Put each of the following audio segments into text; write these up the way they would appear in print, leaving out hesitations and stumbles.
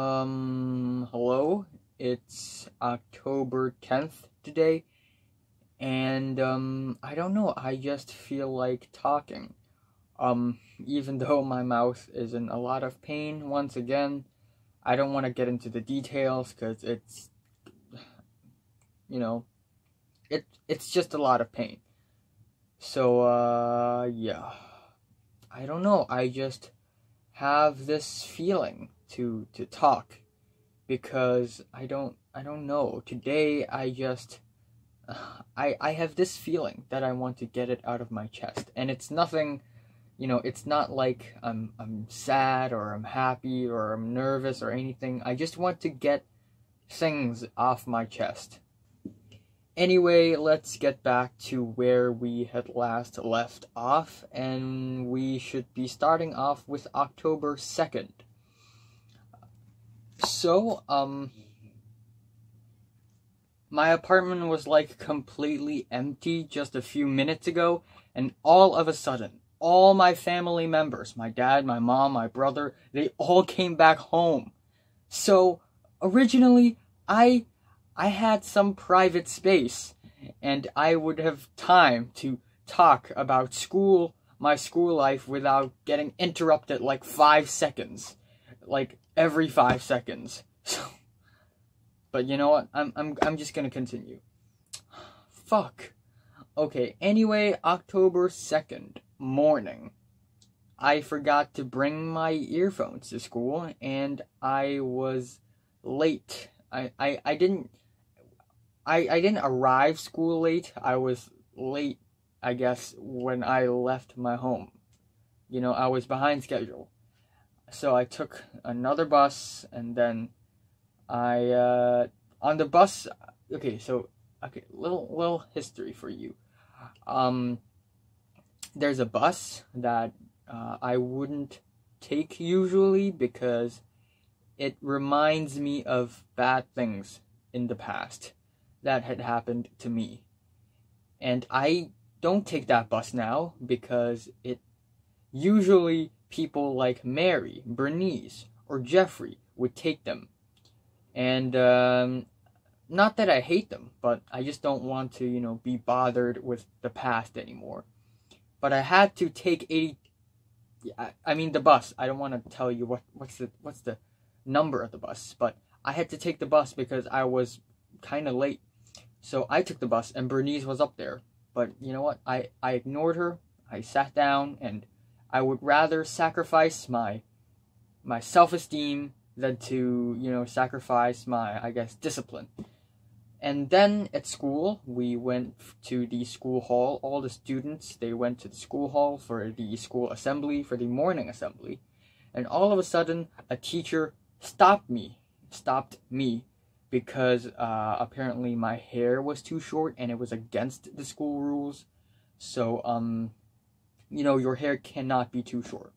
Hello. It's October 10th today, and I don't know, I just feel like talking. Even though my mouth is in a lot of pain once again, I don't want to get into the details cuz it's you know, it's just a lot of pain. So yeah. I don't know. I just have this feeling to talk because I don't know. Today I just I have this feeling that I want to get it out of my chest, and it's nothing. It's not like I'm sad or I'm happy or I'm nervous or anything. I just want to get things off my chest. Anyway, let's get back to where we had last left off, and we should be starting off with October 2nd. So, my apartment was like completely empty just a few minutes ago, and all of a sudden, all my family members, my dad, my mom, my brother, they all came back home. So, originally, I had some private space, and I would have time to talk about school, my school life, without getting interrupted like 5 seconds. Like, every 5 seconds. But you know what? I'm just gonna continue. Fuck. Okay, anyway, October 2nd, morning. I forgot to bring my earphones to school, and I was late. I didn't arrive school late. I was late, I guess, when I left my home. I was behind schedule. So I took another bus, and then on the bus, little history for you. There's a bus that I wouldn't take usually because it reminds me of bad things in the past that had happened to me. And I don't take that bus now because it usually people like Mary, Bernice, or Jeffrey would take them. And not that I hate them, but I just don't want to, be bothered with the past anymore. But I had to take 80. I mean the bus. I don't want to tell you what's the number of the bus, but I had to take the bus because I was kind of late. So I took the bus, and Bernice was up there. But you know what? I ignored her. I sat down, and I would rather sacrifice my self-esteem than to, sacrifice my, I guess, discipline. And then at school, we went to the school hall. All the students, they went to the school hall for the school assembly, for the morning assembly. And all of a sudden, a teacher stopped me, because apparently my hair was too short and it was against the school rules. So, your hair cannot be too short.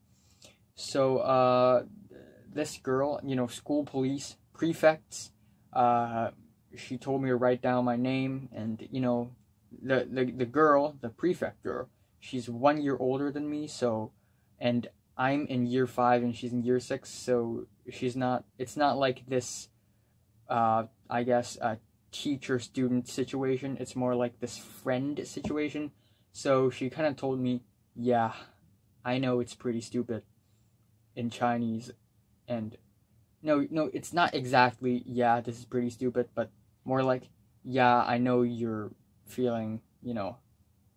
So, this girl, school police, prefects, she told me to write down my name, and, the girl, the prefect girl, she's 1 year older than me, so, and I'm in year 5 and she's in year 6, so it's not like this, I guess, teacher-student situation. It's more like this friend situation. So she kind of told me, yeah, I know it's pretty stupid in Chinese, and no, it's not exactly, yeah, this is pretty stupid, but more like, yeah, I know you're feeling,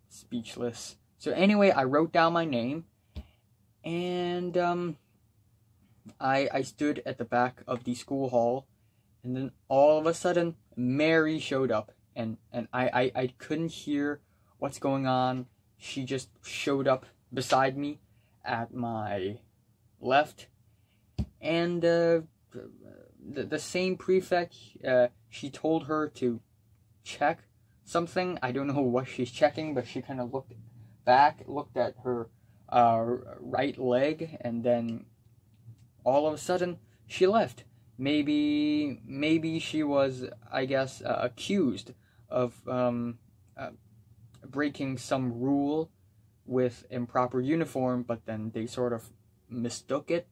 speechless. So anyway, I wrote down my name, and I stood at the back of the school hall, and then all of a sudden, Mary showed up, and I couldn't hear what's going on. She just showed up beside me at my left, and the same prefect, she told her to check something. I don't know what she's checking, but she kind of looked at her right leg, and then all of a sudden she left. Maybe she was, I guess, accused of breaking some rule with improper uniform, but then they sort of mistook it.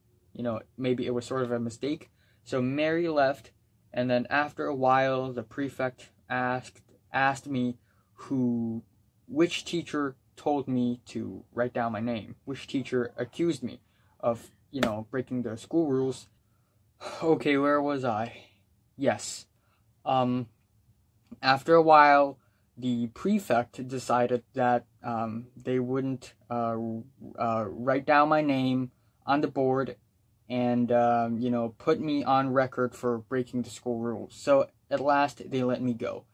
Maybe it was sort of a mistake. So Mary left, and then after a while, the prefect asked me which teacher told me to write down my name, which teacher accused me of, breaking the school rules. Okay, where was I? Yes. After a while, the prefect decided that they wouldn't write down my name on the board and put me on record for breaking the school rules. So at last they let me go,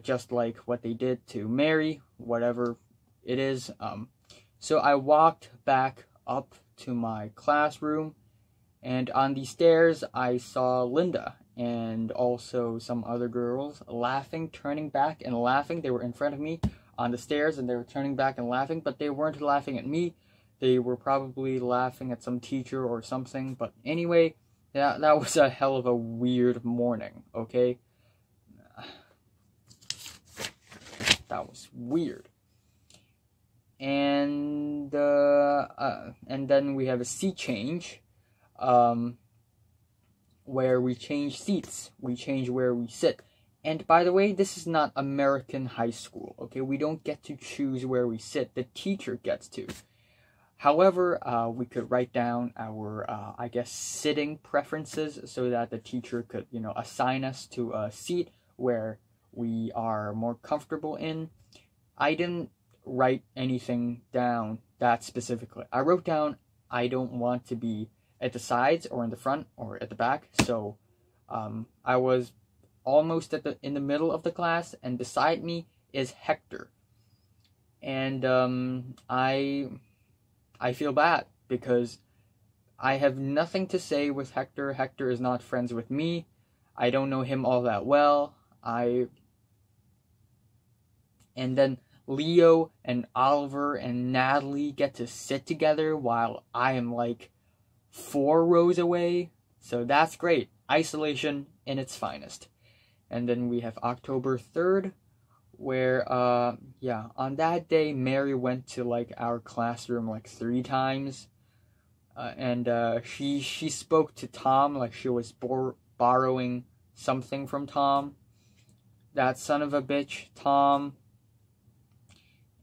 just like what they did to Mary, whatever it is. So I walked back up to my classroom, and on the stairs I saw Linda and also some other girls laughing, turning back and laughing. They were in front of me on the stairs and they were turning back and laughing, but they weren't laughing at me. They were probably laughing at some teacher or something. But anyway, that was a hell of a weird morning, okay? That was weird. And then we have a seat change, where we change seats. We change where we sit. And by the way, this is not American high school, okay? We don't get to choose where we sit. The teacher gets to. However, we could write down our, sitting preferences so that the teacher could, assign us to a seat where we are more comfortable in. I didn't write anything down that specifically. I wrote down I don't want to be at the sides or in the front or at the back. So I was almost in the middle of the class, and beside me is Hector. And I feel bad because I have nothing to say with Hector. Hector is not friends with me. I don't know him all that well. And then Leo and Oliver and Natalie get to sit together while I am like 4 rows away. So that's great. Isolation in its finest. And then we have October 3rd, where, on that day, Mary went to, like, our classroom, like, 3 times, and she spoke to Tom like she was borrowing something from Tom. That son of a bitch, Tom.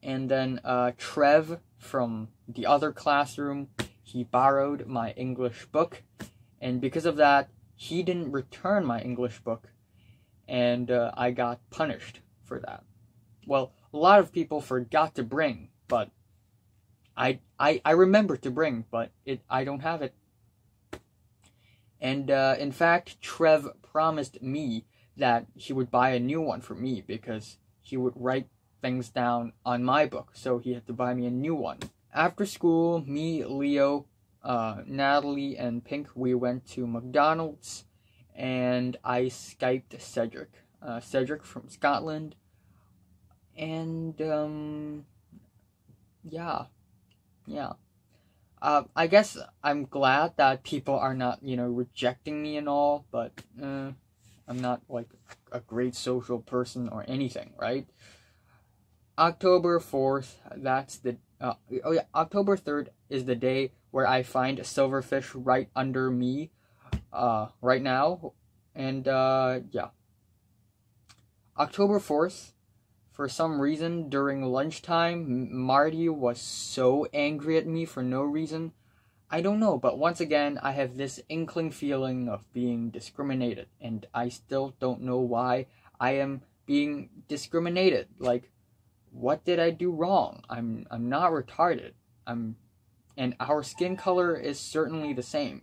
And then, Trev from the other classroom, he borrowed my English book, and because of that, he didn't return my English book, and I got punished for that. Well, a lot of people forgot to bring, but I remember to bring, but I don't have it. And in fact, Trev promised me that he would buy a new one for me because he would write things down on my book, so he had to buy me a new one. After school, me, Leo, Natalie, and Pink, we went to McDonald's, and I Skyped Cedric. Cedric from Scotland. And, yeah. I guess I'm glad that people are not, rejecting me and all, but, I'm not, like, a great social person or anything, right? October 4th, October 3rd is the day where I find a silverfish right under me, right now, and, October 4th, for some reason, during lunchtime, Marty was so angry at me for no reason. I don't know, but once again, I have this inkling feeling of being discriminated, and I still don't know why I am being discriminated. Like, what did I do wrong? I'm not retarded. And our skin color is certainly the same.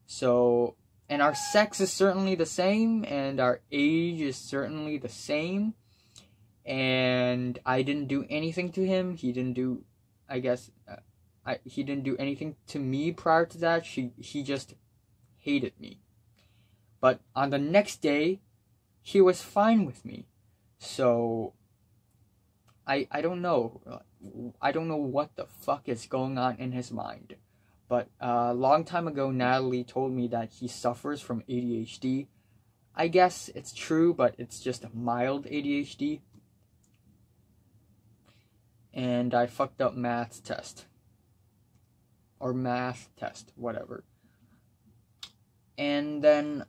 So, and our sex is certainly the same, and our age is certainly the same. And I didn't do anything to him. He didn't do, he didn't do anything to me prior to that. He just hated me. But on the next day, he was fine with me. So, I don't know. I don't know what the fuck is going on in his mind. But a long time ago, Natalie told me that he suffers from ADHD. I guess it's true, but it's just a mild ADHD. And I fucked up math test. Or math test, whatever. And then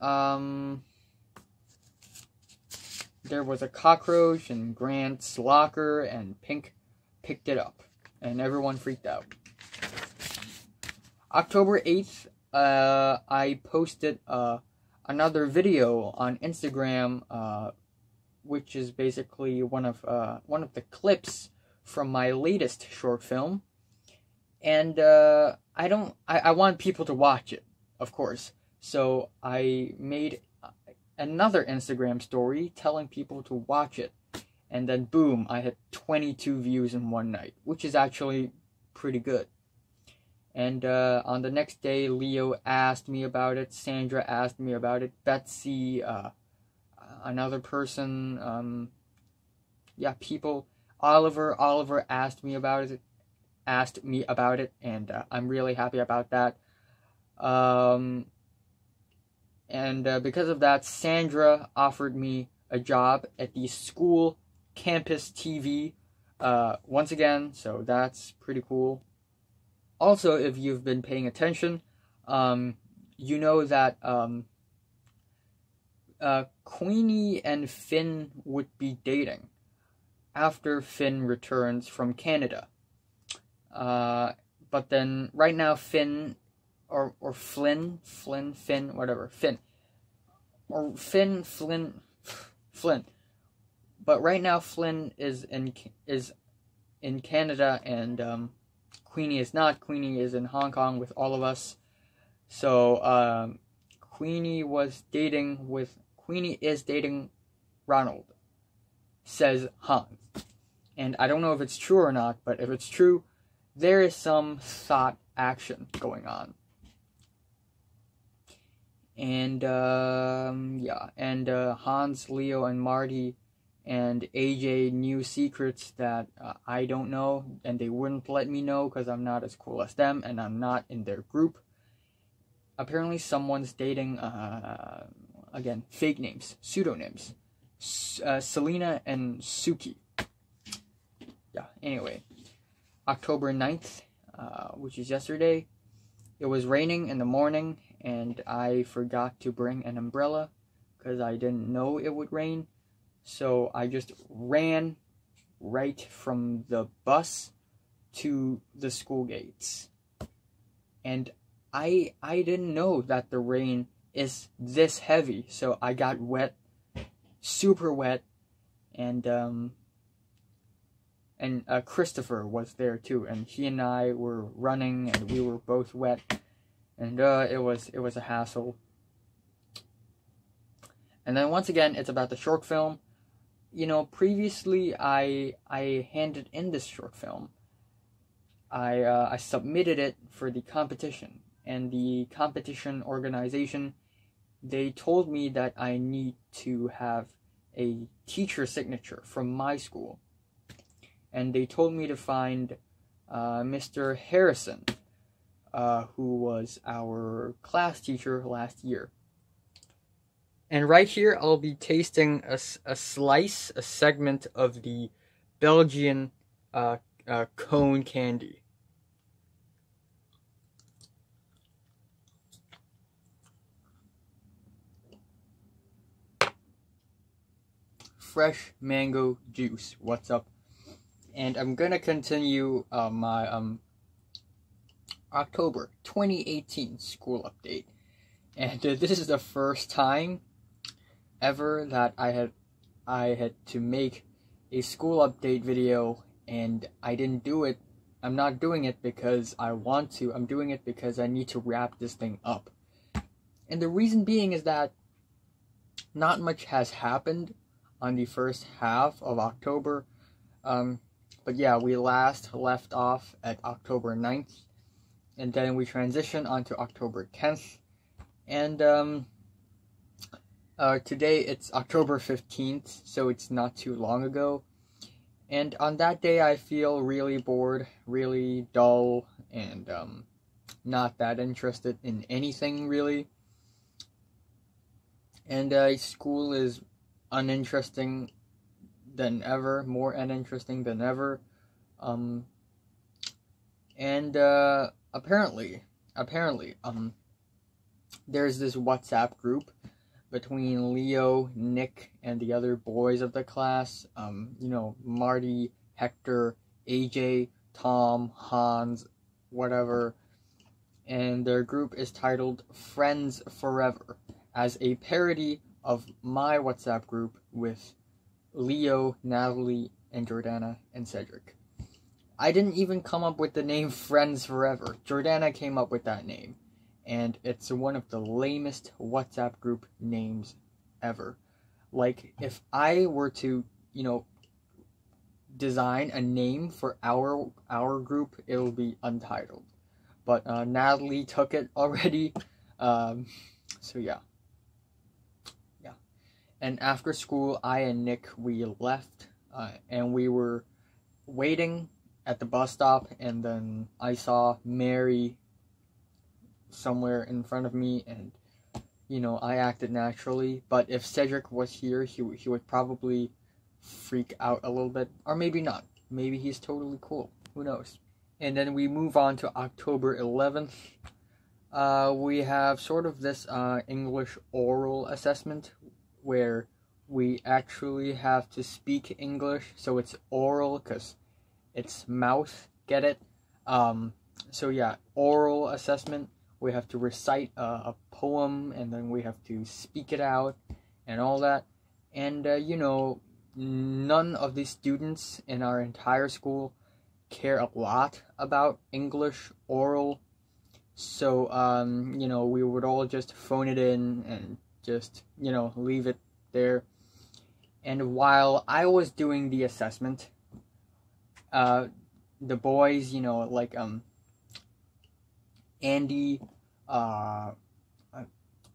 there was a cockroach in Grant's locker, and Pink picked it up, and everyone freaked out. October 8th, I posted another video on Instagram, which is basically one of the clips from my latest short film, and I want people to watch it, of course. So I made another Instagram story telling people to watch it, and then boom, I had 22 views in one night, which is actually pretty good. And on the next day, Leo asked me about it, Sandra asked me about it, Betsy, another person, people, Oliver asked me about it, and I'm really happy about that. And because of that, Sandra offered me a job at the school campus TV once again, so that's pretty cool. Also, if you've been paying attention, you know that Queenie and Finn would be dating after Finn returns from Canada. But then right now Finn or Flynn, whatever, Finn. Or Flynn. But right now Flynn is in Canada, and Queenie is not. Queenie is in Hong Kong with all of us. So Queenie is dating Ronald, says Hans. And I don't know if it's true or not, but if it's true, there is some thought action going on. And Hans, Leo, and Marty and AJ knew secrets that I don't know, and they wouldn't let me know because I'm not as cool as them, and I'm not in their group. Apparently someone's dating, again, fake names, pseudonyms, Selena and Suki. Yeah, anyway, October 9th, which is yesterday, it was raining in the morning, and I forgot to bring an umbrella because I didn't know it would rain. So I just ran right from the bus to the school gates. And I didn't know that the rain is this heavy, so I got wet, super wet, and Christopher was there too, and he and I were running, and we were both wet, and it was a hassle. And then once again, it's about the short film. You know, previously I handed in this short film. I submitted it for the competition, and the competition organization, they told me that I need to have a teacher signature from my school. And they told me to find Mr. Harrison, who was our class teacher last year. And right here, I'll be tasting a segment of the Belgian cone candy. Fresh mango juice. What's up? And I'm gonna continue my October 2018 school update. And this is the first time ever that I had to make a school update video, and I didn't do it. I'm not doing it because I want to. I'm doing it because I need to wrap this thing up. And the reason being is that not much has happened on the first half of October. But yeah, we last left off at October 9th, and then we transitioned onto October 10th. And today it's October 15th, so it's not too long ago. And on that day, I feel really bored, really dull, and not that interested in anything, really. And school is uninteresting than ever, more uninteresting than ever. And apparently, there's this WhatsApp group between Leo, Nick, and the other boys of the class. Marty, Hector, AJ, Tom, Hans, whatever. And their group is titled Friends Forever, as a parody of my WhatsApp group with Leo, Natalie, and Jordana, and Cedric. I didn't even come up with the name Friends Forever. Jordana came up with that name. And it's one of the lamest WhatsApp group names ever. Like, if I were to, design a name for our group, it'll be Untitled. But Natalie took it already. So yeah. And after school, I and Nick, we left. And we were waiting at the bus stop. And then I saw Mary somewhere in front of me. And, I acted naturally. But if Cedric was here, he would probably freak out a little bit. Or maybe not. Maybe he's totally cool. Who knows? And then we move on to October 11th. We have sort of this English oral assessment where we actually have to speak English. So it's oral because it's mouth. Get it? So yeah, oral assessment. We have to recite a poem and then we have to speak it out and all that. And, none of the students in our entire school care a lot about English oral, so we would all just phone it in and just leave it there. And while I was doing the assessment, the boys, Andy,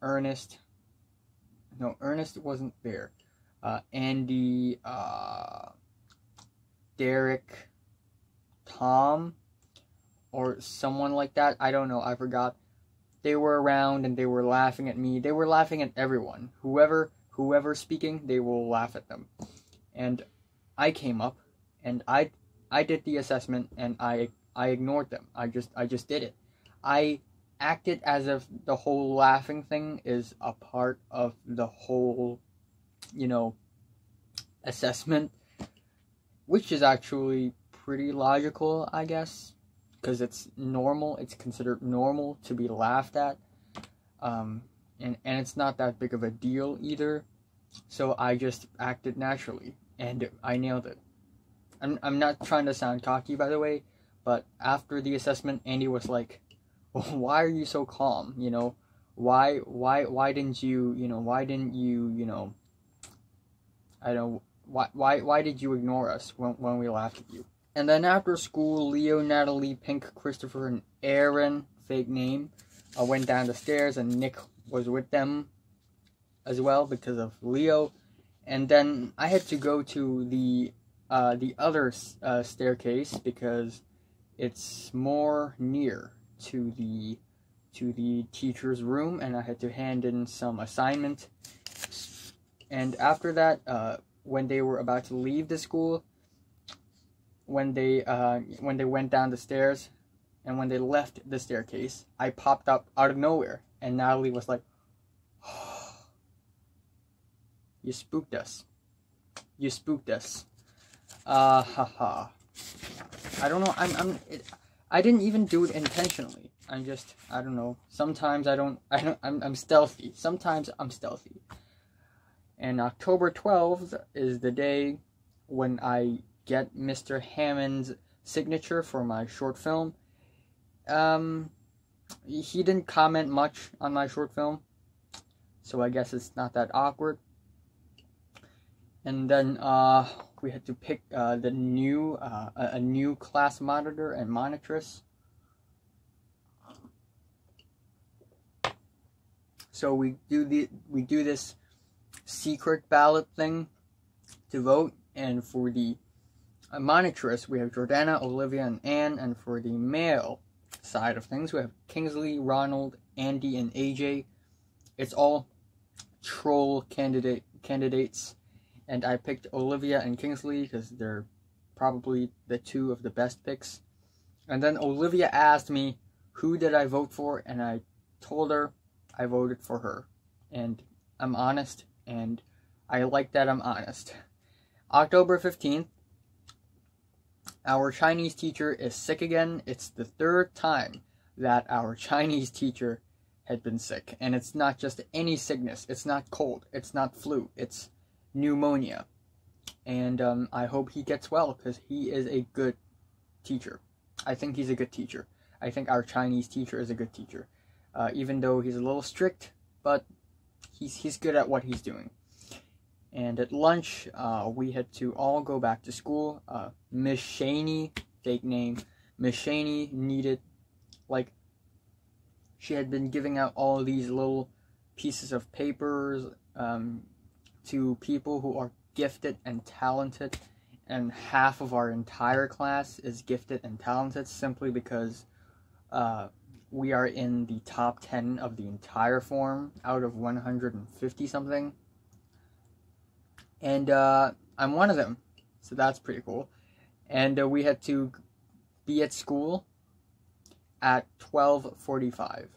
Ernest wasn't there, Andy, Derek, Tom, or someone like that. I don't know. I forgot. They were around and they were laughing at me. They were laughing at everyone. Whoever speaking, they will laugh at them. And I came up and I did the assessment and I ignored them. I just did it. I acted as if the whole laughing thing is a part of the whole, assessment, which is actually pretty logical, I guess, because it's normal. It's considered normal to be laughed at, and it's not that big of a deal either. So I just acted naturally, and I nailed it. I'm not trying to sound cocky, by the way, but after the assessment, Andy was like, "Why are you so calm? Why didn't you, I don't. Why did you ignore us when we laughed at you?" And then after school, Leo, Natalie, Pink, Christopher, and Aaron, fake name, went down the stairs, and Nick was with them as well because of Leo. And then I had to go to the other staircase because it's more near to the teacher's room, and I had to hand in some assignment. And after that, when they were about to leave the school, when they went down the stairs, and when they left the staircase, I popped up out of nowhere, and Natalie was like, "Oh, you spooked us. You spooked us." Haha. I don't know. I didn't even do it intentionally. I don't know. Sometimes I'm stealthy. Sometimes I'm stealthy. And October 12th is the day when I get Mr. Hammond's signature for my short film. He didn't comment much on my short film, so I guess it's not that awkward. And then we had to pick a new class monitor and monitress. So we do this secret ballot thing to vote, and for the monitress we have Jordana, Olivia, and Anne, and for the male side of things we have Kingsley, Ronald, Andy, and AJ. It's all troll candidates, and I picked Olivia and Kingsley because they're probably the two of the best picks. And then Olivia asked me who did I vote for, and I told her I voted for her. And I'm honest, and I like that I'm honest. October 15th, our Chinese teacher is sick again. It's the third time that our Chinese teacher had been sick. And it's not just any sickness. It's not cold. It's not flu. It's pneumonia. And I hope he gets well, because he is a good teacher. I think he's a good teacher. I think our Chinese teacher is a good teacher. Even though he's a little strict, but he's good at what he's doing. And at lunch, we had to all go back to school. Miss Shaney, fake name, Miss Shaney needed, like, she had been giving out all these little pieces of papers to people who are gifted and talented, and half of our entire class is gifted and talented simply because we are in the top 10 of the entire form out of 150 something. And I'm one of them, so that's pretty cool. And we had to be at school at 12:45,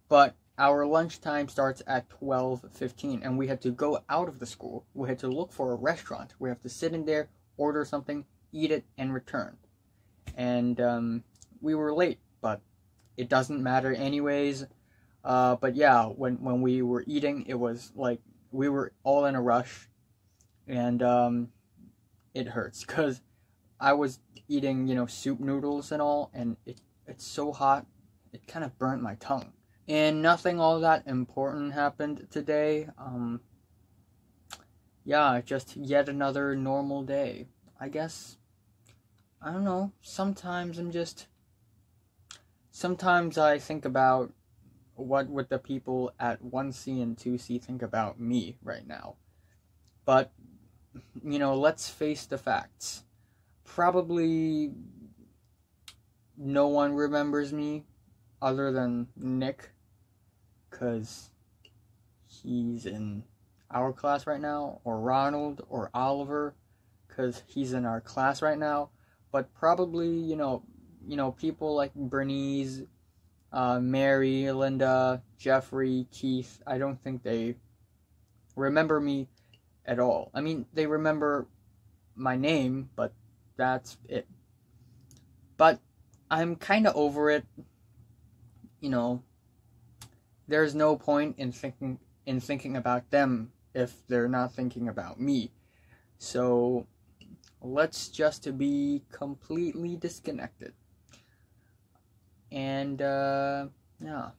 but our lunchtime starts at 12:15, and we had to go out of the school. We had to look for a restaurant. We have to sit in there, order something, eat it, and return. And we were late, but it doesn't matter anyways. But yeah, when we were eating, it was like we were all in a rush. And it hurts, because I was eating, soup noodles and all, and it's so hot, it kind of burnt my tongue. And nothing all that important happened today. Yeah, just yet another normal day. I guess, I don't know, sometimes I think about what would the people at 1C and 2C think about me right now. But let's face the facts. Probably no one remembers me other than Nick, because he's in our class right now, or Ronald, or Oliver, because he's in our class right now. But probably, people like Bernice, Mary, Linda, Jeffrey, Keith, I don't think they remember me at all. I mean, they remember my name, but that's it. But I'm kind of over it. There's no point in thinking about them if they're not thinking about me. So let's just be completely disconnected. And yeah.